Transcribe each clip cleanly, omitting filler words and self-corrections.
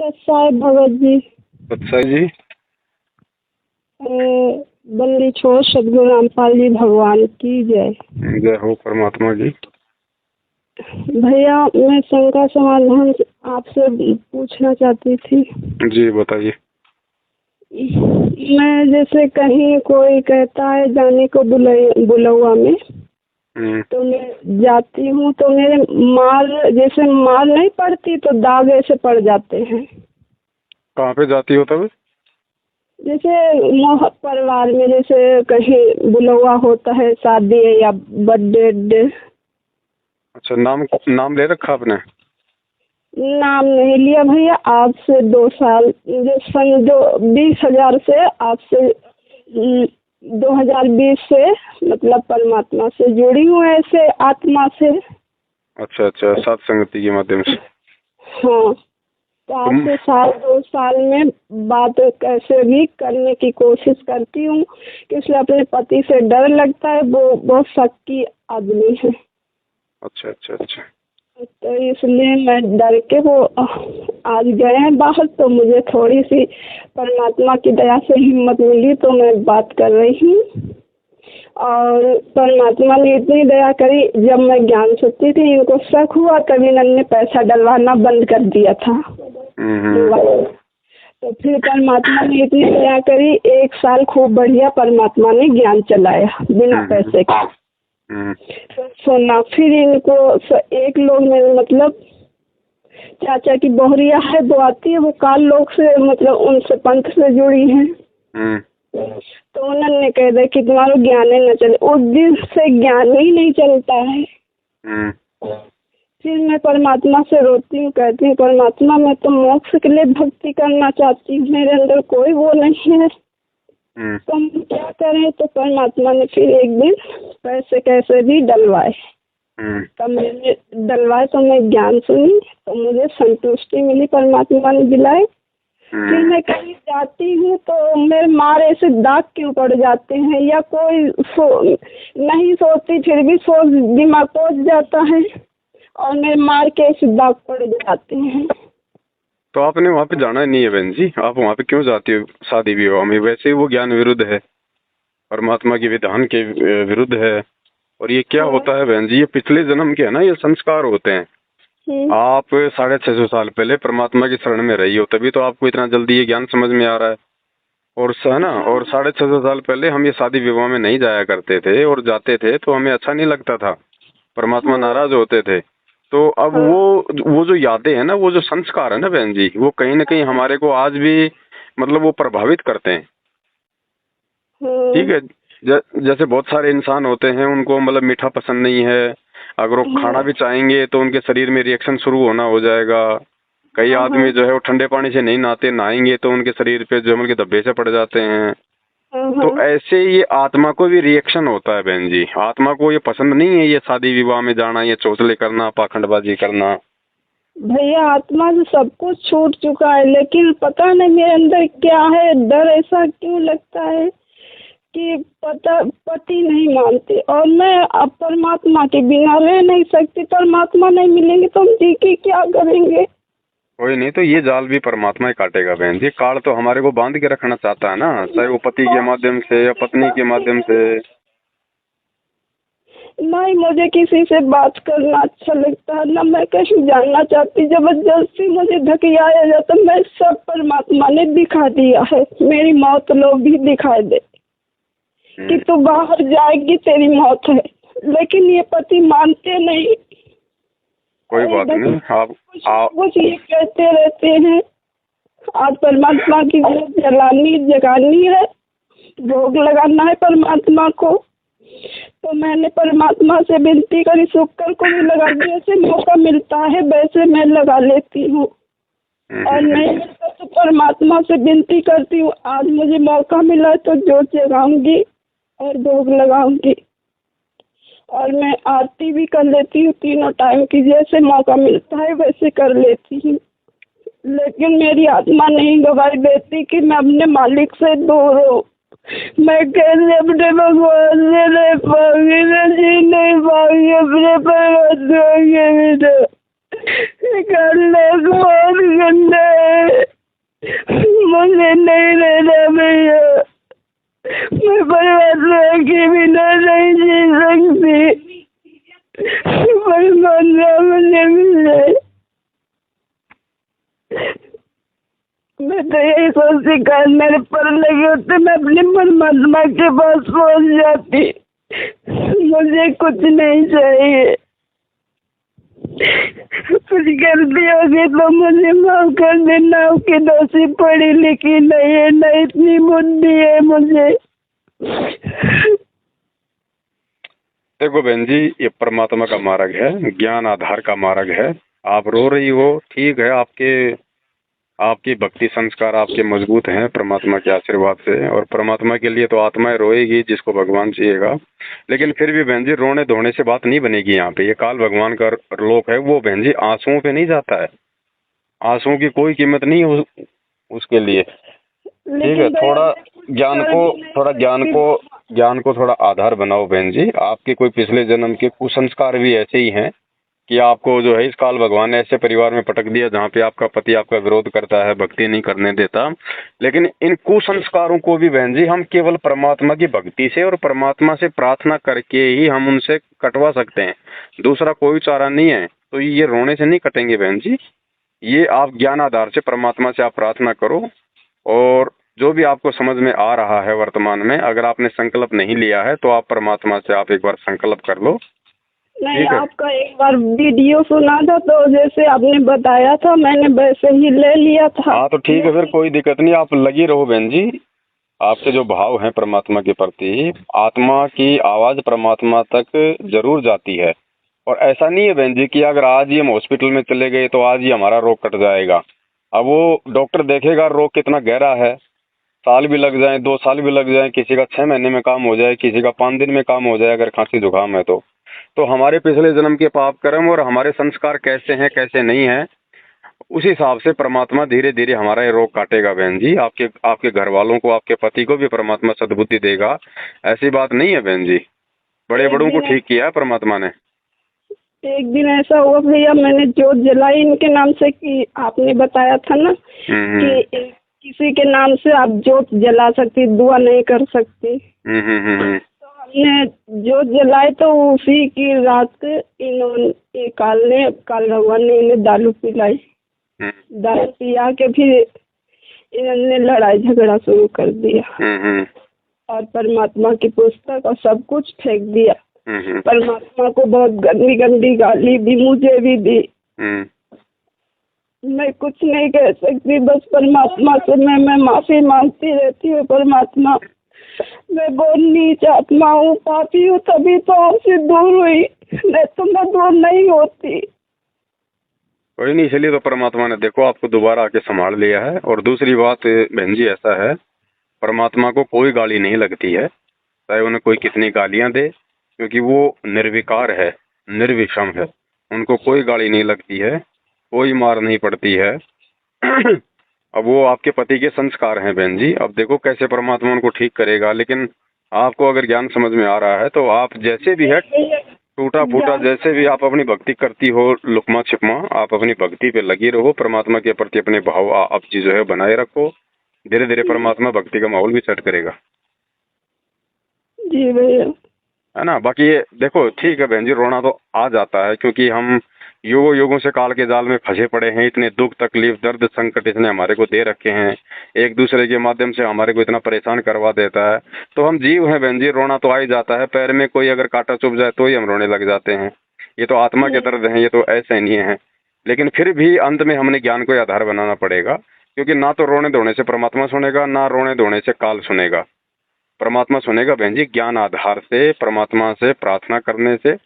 सत्साई भगत जी। सत्साई जी। बल्ली छोड़ सदगुरु रामपाल जी भगवान की जय। जय हो परमात्मा जी। भैया मैं शंका समाधान आपसे पूछना चाहती थी। जी बताइए। मैं जैसे कहीं कोई कहता है जाने को बुलौआ में, तो मैं जाती हूँ तो मेरे जैसे मार नहीं पड़ती तो दाग ऐसे पड़ जाते हैं। कहाँ पे जाती हो तब? जैसे परिवार में जैसे कहीं बुलौआ होता है, शादी है या बर्थडे। अच्छा, नाम ले रखा आपने? नाम नहीं लिया भैया, आज से 2 साल जो सन जो 20,000 से आज से 2020 से मतलब परमात्मा से जुड़ी हूँ, ऐसे आत्मा से। अच्छा अच्छा, सात संगति के माध्यम से। हाँ, तो आज से 2 साल में बात कैसे भी करने की कोशिश करती हूँ, इसलिए अपने पति से डर लगता है, वो बहुत शक्की आदमी है। अच्छा अच्छा अच्छा, तो इसलिए मैं डर के वो आज गए हैं बाहर, तो मुझे थोड़ी सी परमात्मा की दया से हिम्मत मिली तो मैं बात कर रही हूँ। और परमात्मा ने इतनी दया करी, जब मैं ज्ञान सुनती थी इनको शक हुआ, कभी ने पैसा डलवाना बंद कर दिया था। तो फिर परमात्मा ने इतनी दया करी, 1 साल खूब बढ़िया परमात्मा ने ज्ञान चलाया बिना पैसे के। सुना फिर इनको एक लोग में मतलब चाचा की बहुरिया है, वो आती है, वो काल लोग से मतलब उनसे पंथ से जुड़ी है। तो उन्होंने कह दिया कि तुम्हारा ज्ञान ही न चले, उस दिन से ज्ञान ही नहीं चलता है। फिर मैं परमात्मा से रोती हूँ, कहती हूँ परमात्मा मैं तो मोक्ष के लिए भक्ति करना चाहती हूँ, मेरे अंदर कोई वो नहीं है, तो हम क्या करें? तो परमात्मा ने फिर एक दिन पैसे कैसे भी डलवाए। तब मैंने डलवाए तो मैं ज्ञान सुनी तो मुझे संतुष्टि मिली, परमात्मा ने दिलाई। फिर मैं कहीं जाती हूँ तो मेरे मारे से दाग क्यों पड़ जाते हैं, या कोई नहीं सोती फिर भी सोच दिमाग पहुँच जाता है और मेरे मार के ऐसे दाग पड़ जाते हैं। तो आपने वहाँ पे जाना नहीं है बहन जी, आप वहाँ पे क्यों जाती हो शादी विवाह में? वैसे ही वो ज्ञान विरुद्ध है, परमात्मा के विधान के विरुद्ध है। और ये क्या होता है बहन जी, ये पिछले जन्म के है ना, ये संस्कार होते हैं। आप 650 साल पहले परमात्मा की शरण में रही हो, तभी तो आपको इतना जल्दी ये ज्ञान समझ में आ रहा है। और है ना, और 650 साल पहले हम ये शादी विवाह में नहीं जाया करते थे, और जाते थे तो हमें अच्छा नहीं लगता था, परमात्मा नाराज होते थे। तो अब वो जो यादें हैं ना, वो जो संस्कार है ना बहन जी, वो कहीं ना कहीं हमारे को आज भी मतलब वो प्रभावित करते हैं। ठीक है, जैसे बहुत सारे इंसान होते हैं, उनको मतलब मीठा पसंद नहीं है, अगर वो खाना भी चाहेंगे तो उनके शरीर में रिएक्शन शुरू होना हो जाएगा। कई आदमी जो है वो ठंडे पानी से नहीं नहाएंगे तो उनके शरीर पे जो के धब्बे से पड़ जाते हैं। तो ऐसे ये आत्मा को भी रिएक्शन होता है बहन जी, आत्मा को ये पसंद नहीं है ये शादी विवाह में जाना, ये चौचले करना, पाखंडबाजी करना। भैया आत्मा से सब कुछ छूट चुका है, लेकिन पता नहीं मेरे अंदर क्या है, डर ऐसा क्यों लगता है कि पति नहीं मानती, और मैं अब परमात्मा के बिना रह नहीं सकती। परमात्मा नहीं मिलेंगे तो हम जी के क्या करेंगे? कोई नहीं, तो ये जाल भी परमात्मा ही काटेगा बहन जी। काल तो हमारे को बांध के रखना चाहता है ना, चाहे वो पति के माध्यम से या पत्नी के माध्यम से। नहीं, मुझे किसी से बात करना अच्छा लगता है ना, मैं कहीं जानना चाहती। जबरदस्ती मुझे धकियाया जाता, मैं सब परमात्मा ने दिखा दिया है, मेरी मौत लोग भी दिखाई दे कि तू बाहर जाएगी तेरी मौत है, लेकिन ये पति मानते नहीं। कोई बात नहीं, आप कुछ ये कहते रहते हैं आज परमात्मा की जगानी है, भोग लगाना है परमात्मा को। तो मैंने परमात्मा से विनती करी, शुक्र को भी लगा, जैसे मौका मिलता है वैसे मैं लगा लेती हूँ, और नहीं मिलता तो परमात्मा से विनती करती हूँ। आज मुझे मौका मिला तो जोत जगाऊंगी और भोग लगाऊंगी, और मैं आरती भी कर लेती हूँ 3 टाइम की, जैसे मौका मिलता है वैसे कर लेती हूँ। लेकिन मेरी आत्मा नहीं गवाही देती कि मैं अपने मालिक से दूर हूँ। मैं कैसे अपने भगवान से रह पाऊंगी, जी नहीं पाऊंगी अपने परमात्मा के बिना। बहुत गंदा है। मुझे नहीं रहना भैया, मैं परमात्मा के बिना नहीं जी सकती, परमात्मा मुझे मिल जाए। मैं तो यही सोचती काश मेरे पर लगे होते, मैं अपने परमात्मा के पास पहुंच जाती। मुझे कुछ नहीं चाहिए, कुछ गलती होगी तो मुझे माफ कर देना कि दोषी पढ़ी लिखी नहीं है, न इतनी बुद्धि है मुझे। देखो बहन जी, ये परमात्मा का मार्ग है, ज्ञान आधार का मार्ग है। आप रो रही हो, ठीक है, आपकी भक्ति संस्कार आपके मजबूत हैं परमात्मा के आशीर्वाद से, और परमात्मा के लिए तो आत्माएं रोएगी जिसको भगवान चाहिएगा। लेकिन फिर भी बहन जी, रोने धोने से बात नहीं बनेगी। यहाँ पे ये काल भगवान का लोक है, वो बहन जी आंसुओं पे नहीं जाता है। आंसुओं की कोई कीमत नहीं है उसके लिए। ठीक है, थोड़ा ज्ञान को थोड़ा आधार बनाओ बहन जी। आपके कोई पिछले जन्म के कुसंस्कार भी ऐसे ही हैं कि आपको जो है इस काल भगवान ने ऐसे परिवार में पटक दिया जहाँ पे आपका पति आपका विरोध करता है, भक्ति नहीं करने देता। लेकिन इन कुसंस्कारों को भी बहन जी हम केवल परमात्मा की भक्ति से और परमात्मा से प्रार्थना करके ही हम उनसे कटवा सकते हैं, दूसरा कोई चारा नहीं है। तो ये रोने से नहीं कटेंगे बहन जी। ये आप ज्ञान आधार से परमात्मा से आप प्रार्थना करो, और जो भी आपको समझ में आ रहा है वर्तमान में, अगर आपने संकल्प नहीं लिया है तो आप परमात्मा से आप एक बार संकल्प कर लो। नहीं, आपका एक बार वीडियो सुना था तो जैसे आपने बताया था मैंने वैसे ही ले लिया था। हाँ तो ठीक है, फिर कोई दिक्कत नहीं, आप लगी रहो बहन जी। आपके जो भाव हैं परमात्मा के प्रति, आत्मा की आवाज परमात्मा तक जरूर जाती है। और ऐसा नहीं है बहन जी कि अगर आज ही हम हॉस्पिटल में चले गए तो आज ही हमारा रोग कट जाएगा। अब वो डॉक्टर देखेगा रोग कितना गहरा है, साल भी लग जाए, 2 साल भी लग जाए, किसी का 6 महीने में काम हो जाए, किसी का 5 दिन में काम हो जाए अगर खांसी जुकाम है तो हमारे पिछले जन्म के पाप कर्म और हमारे संस्कार कैसे हैं कैसे नहीं है, उस हिसाब से परमात्मा धीरे धीरे हमारा ये रोग काटेगा बहन जी। आपके घर वालों को, आपके पति को भी परमात्मा सद्बुद्धि देगा, ऐसी बात नहीं है बहन जी। बड़े बड़ों को ठीक किया है परमात्मा ने। एक दिन ऐसा हुआ भैया, मैंने जोत जलाई इनके नाम से, कि आपने बताया था ना कि किसी के नाम से आप जोत जला सकती, दुआ नहीं कर सकती। तो हमने जोत जलाई तो उसी की रात इन्होंने काल भगवान ने इन्हें दारू पिलाई। दारू पिया के फिर इन्होंने लड़ाई झगड़ा शुरू कर दिया और परमात्मा की पुस्तक और सब कुछ फेंक दिया। परमात्मा को बहुत गंदी गंदी गाली दी, मुझे भी दी। मैं कुछ नहीं कह सकती, बस परमात्मा से मैं माफी मांगती रहती हूँ। परमात्मा, मैं बहुत नीच आत्मा हूँ, पापी हूँ, तभी तो आपसे दूर हुई, नहीं तो मैं दूर नहीं होती। कोई नहीं, इसलिए तो परमात्मा ने देखो आपको दोबारा आके संभाल लिया है। और दूसरी बात बहन जी ऐसा है, परमात्मा को कोई गाली नहीं लगती है, चाहे उन्हें कोई कितनी गालियां दे, क्योंकि वो निर्विकार है, निर्विषम है, उनको कोई गाली नहीं लगती है, कोई मार नहीं पड़ती है। अब वो आपके पति के संस्कार हैं बहन जी, अब देखो कैसे परमात्मा उनको ठीक करेगा। लेकिन आपको अगर ज्ञान समझ में आ रहा है तो आप जैसे भी है, टूटा फूटा जैसे भी आप अपनी भक्ति करती हो, लुकमा छिपमा, आप अपनी भक्ति पे लगी रहो, परमात्मा के प्रति अपने भाव आप जो है बनाए रखो। धीरे धीरे परमात्मा भक्ति का माहौल भी सेट करेगा। जी भैया, है ना। बाकी ये देखो ठीक है बहन जी, रोना तो आ जाता है क्योंकि हम युगों से काल के जाल में फंसे पड़े हैं। इतने दुख तकलीफ दर्द संकट इसने हमारे को दे रखे हैं, एक दूसरे के माध्यम से हमारे को इतना परेशान करवा देता है। तो हम जीव हैं बहन जी, रोना तो आ ही जाता है। पैर में कोई अगर कांटा चुभ जाए तो ही हम रोने लग जाते हैं। ये तो आत्मा के दर्द हैं, ये तो ऐसे नहीं है। लेकिन फिर भी अंत में हमने ज्ञान को आधार बनाना पड़ेगा, क्योंकि ना तो रोने धोने से परमात्मा सुनेगा, ना रोने धोने से काल सुनेगा। परमात्मा सुनेगा बहन जी ज्ञान आधार से, परमात्मा से प्रार्थना करने से,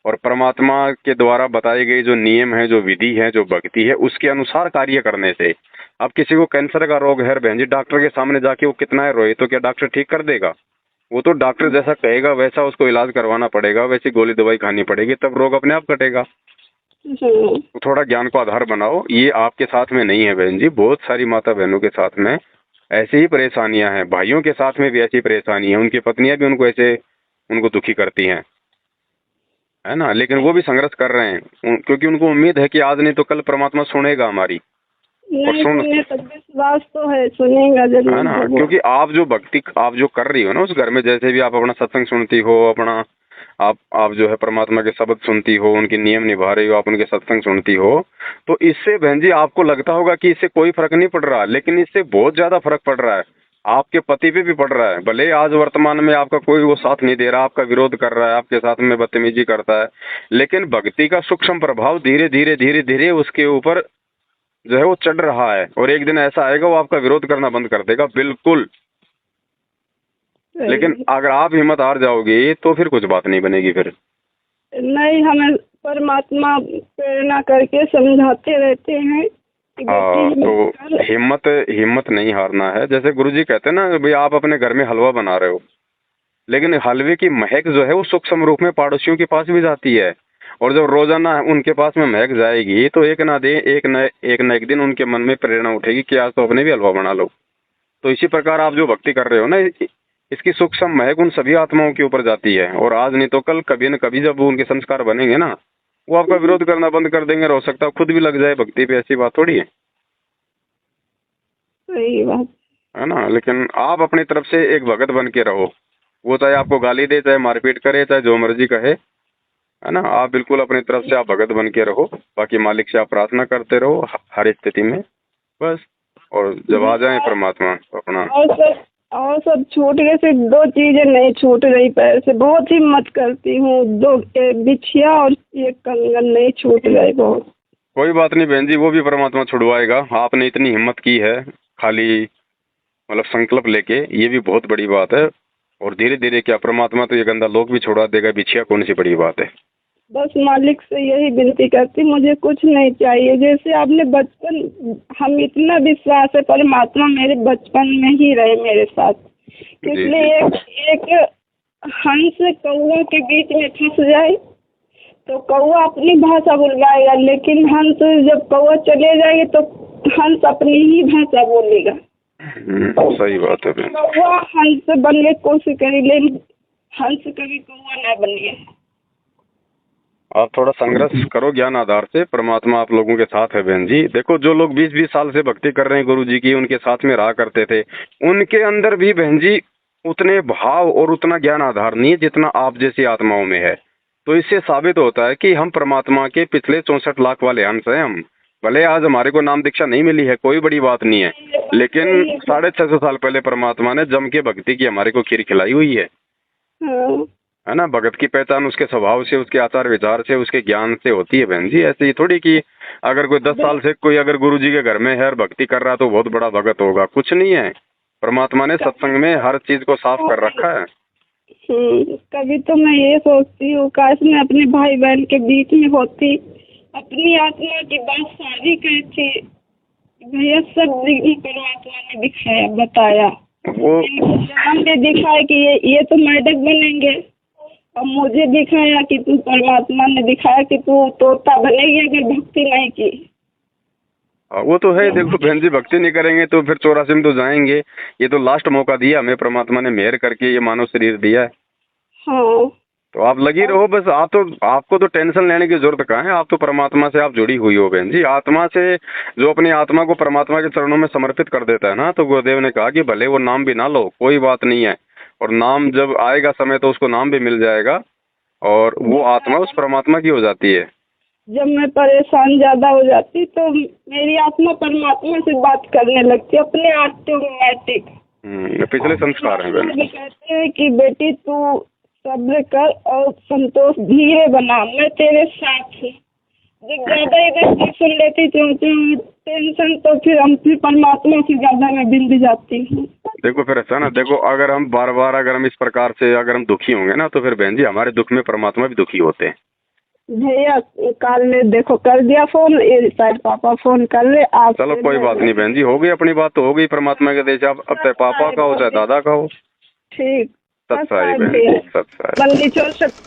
और परमात्मा के द्वारा बताई गई जो नियम है, जो विधि है, जो भक्ति है, उसके अनुसार कार्य करने से। अब किसी को कैंसर का रोग है बहन जी, डॉक्टर के सामने जाके वो कितना है रोए तो क्या डॉक्टर ठीक कर देगा? वो तो डॉक्टर जैसा कहेगा वैसा उसको इलाज करवाना पड़ेगा, वैसी गोली दवाई खानी पड़ेगी, तब रोग अपने आप कटेगा। तो थोड़ा ज्ञान को आधार बनाओ। ये आपके साथ में नहीं है बहन जी, बहुत सारी माता बहनों के साथ में ऐसी ही परेशानियां हैं, भाइयों के साथ में भी ऐसी परेशानी है, उनकी पत्नियां भी उनको ऐसे उनको दुखी करती हैं, है ना। लेकिन वो भी संघर्ष कर रहे हैं क्योंकि उनको उम्मीद है कि आज नहीं तो कल परमात्मा सुनेगा हमारी। नहीं, विश्वास तो है, सुनेगा जरूर है ना, वो। क्योंकि आप जो भक्ति आप जो कर रही हो ना उस घर में, जैसे भी आप अपना सत्संग सुनती हो, अपना आप जो है परमात्मा के शब्द सुनती हो, उनके नियम निभा रही हो, आप उनके सत्संग सुनती हो, तो इससे बहन जी आपको लगता होगा कि इससे कोई फर्क नहीं पड़ रहा, लेकिन इससे बहुत ज्यादा फर्क पड़ रहा है। आपके पति पे भी पड़ रहा है। भले आज वर्तमान में आपका कोई वो साथ नहीं दे रहा, आपका विरोध कर रहा है, आपके साथ में बदतमीजी करता है, लेकिन भक्ति का सूक्ष्म प्रभाव धीरे धीरे धीरे धीरे उसके ऊपर जो है वो चढ़ रहा है, और एक दिन ऐसा आएगा वो आपका विरोध करना बंद कर देगा, बिल्कुल। लेकिन अगर आप हिम्मत हार जाओगे तो फिर कुछ बात नहीं बनेगी फिर। नहीं, हमें परमात्मा प्रेरणा करके समझाते रहते हैं कि बेटी तो हिम्मत नहीं हारना है। जैसे गुरुजी कहते हैं ना भाई, आप अपने घर में हलवा बना रहे हो, लेकिन हलवे की महक जो है वो सूक्ष्म रूप में पड़ोसियों के पास भी जाती है, और जब रोजाना उनके पास में महक जाएगी तो एक ना एक दिन उनके मन में प्रेरणा उठेगी कि आज तो अपने भी हलवा बना लो। तो इसी प्रकार आप जो भक्ति कर रहे हो ना, इसकी सूक्ष्म महक उन सभी आत्माओं के ऊपर जाती है, और आज नहीं तो कल कभी न कभी जब उनके संस्कार बनेंगे ना, वो आपका विरोध करना बंद कर देंगे, और हो सकता है खुद भी लग जाए भक्ति पे। ऐसी बात थोड़ी है, सही बात है ना। लेकिन आप अपनी तरफ से एक भगत बन के रहो, वो चाहे आपको गाली दे, चाहे मारपीट करे, चाहे जो मर्जी कहे, है ना, आप बिल्कुल अपनी तरफ से आप भगत बन के रहो। बाकी मालिक से आप प्रार्थना करते रहो हर स्थिति में, बस। और जब आ जाए परमात्मा अपना। और सब छूट गए, सिर्फ 2 चीजें नहीं छूट रही पैर से। बहुत हिम्मत करती हूँ, 2 बिछिया और एक कंगन नहीं छूट गए। बहुत कोई बात नहीं बहन जी, वो भी परमात्मा छुड़वाएगा। आपने इतनी हिम्मत की है, खाली मतलब संकल्प लेके, ये भी बहुत बड़ी बात है। और धीरे धीरे क्या परमात्मा तो ये गंदा लोग भी छुड़ा देगा, बिछिया कौन सी बड़ी बात है। बस मालिक से यही विनती करती, मुझे कुछ नहीं चाहिए। जैसे आपने बचपन, हम इतना विश्वास है परमात्मा मेरे बचपन में ही रहे मेरे साथ। इसलिए एक हंस कौवा के बीच में फंस जाए तो कौवा अपनी भाषा बुलवाएगा, लेकिन हंस जब कौवा चले जाएगा तो हंस अपनी ही भाषा बोलेगा। सही बात है। कौवा हंस बनने की कोशिश करी, लेकिन हंस कभी कौवा ना बनिए। आप थोड़ा संघर्ष करो ज्ञान आधार से, परमात्मा आप लोगों के साथ है बहन जी। देखो जो लोग 20-20 साल से भक्ति कर रहे हैं गुरु जी की, उनके साथ में रहा करते थे, उनके अंदर भी बहन जी उतने भाव और उतना ज्ञान आधार नहीं है जितना आप जैसी आत्माओं में है। तो इससे साबित होता है कि हम परमात्मा के पिछले 64 लाख वाले अंश हैं। हम भले आज हमारे को नाम दीक्षा नहीं मिली है, कोई बड़ी बात नहीं है, लेकिन 650 साल पहले परमात्मा ने जम के भक्ति की हमारे को खीर खिलाई हुई है, है ना। भगत की पहचान उसके स्वभाव से, उसके आचार विचार से, उसके ज्ञान से होती है बहन जी। ऐसे ही थोड़ी कि अगर कोई 10 साल से कोई अगर गुरु जी के घर में है और भक्ति कर रहा तो बहुत बड़ा भगत होगा, कुछ नहीं है। परमात्मा ने सत्संग में हर चीज को साफ कर रखा है। कभी तो मैं ये सोचती हूँ काश मैं अपने भाई बहन के बीच में होती, अपनी आत्मा की बात सारी कहती। भैया सब परमात्मा ने दिखाया, बताया, वो जन्म भी दिखाया कि ये तो मेढक बनेंगे, और मुझे दिखाया कि तू, परमात्मा ने दिखाया कि तू तोता बनेगी अगर भक्ति नहीं की। वो तो है। देखो बहन जी, भक्ति नहीं करेंगे तो फिर 84 में तो जाएंगे। ये तो लास्ट मौका दिया हमें परमात्मा ने, मेहर करके ये मानव शरीर दिया है। हाँ, तो आप लगी रहो बस। आपको तो टेंशन लेने की जरूरत कहाँ है। आप तो परमात्मा से आप जुड़ी हुई हो बहन जी। आत्मा से जो अपनी आत्मा को परमात्मा के चरणों में समर्पित कर देता है ना, तो गुरुदेव ने कहा कि भले वो नाम भी ना लो, कोई बात नहीं है, और नाम जब आएगा समय तो उसको नाम भी मिल जाएगा, और वो आत्मा उस परमात्मा की हो जाती है। जब मैं परेशान ज्यादा हो जाती तो मेरी आत्मा परमात्मा से बात करने लगती, अपने ऑटोमेटिक। पिछले संस्कार हैं बहन। कहते हैं कि बेटी तू सब्र कर और संतोष धीरे बना, मैं तेरे साथ हूँ। जब ज्यादा इधर सुन लेती टेंशन तो फिर परमात्मा से ज्यादा मैं बिंद जाती हूँ। देखो फिर ऐसा ना, देखो अगर हम बार बार अगर हम इस प्रकार से अगर हम दुखी होंगे ना, तो फिर बहन जी हमारे दुख में परमात्मा भी दुखी होते हैं। भैया काल ने देखो कर दिया फोन, शायद पापा फोन कर रहे आप। चलो कोई बात नहीं बहन जी, हो गई अपनी बात तो हो गई परमात्मा के देश। अब चाहे पापा का हो चाहे दादा का हो। ठीक, सत्साई बहन, सत्साई। बंदी छोड़ सकते।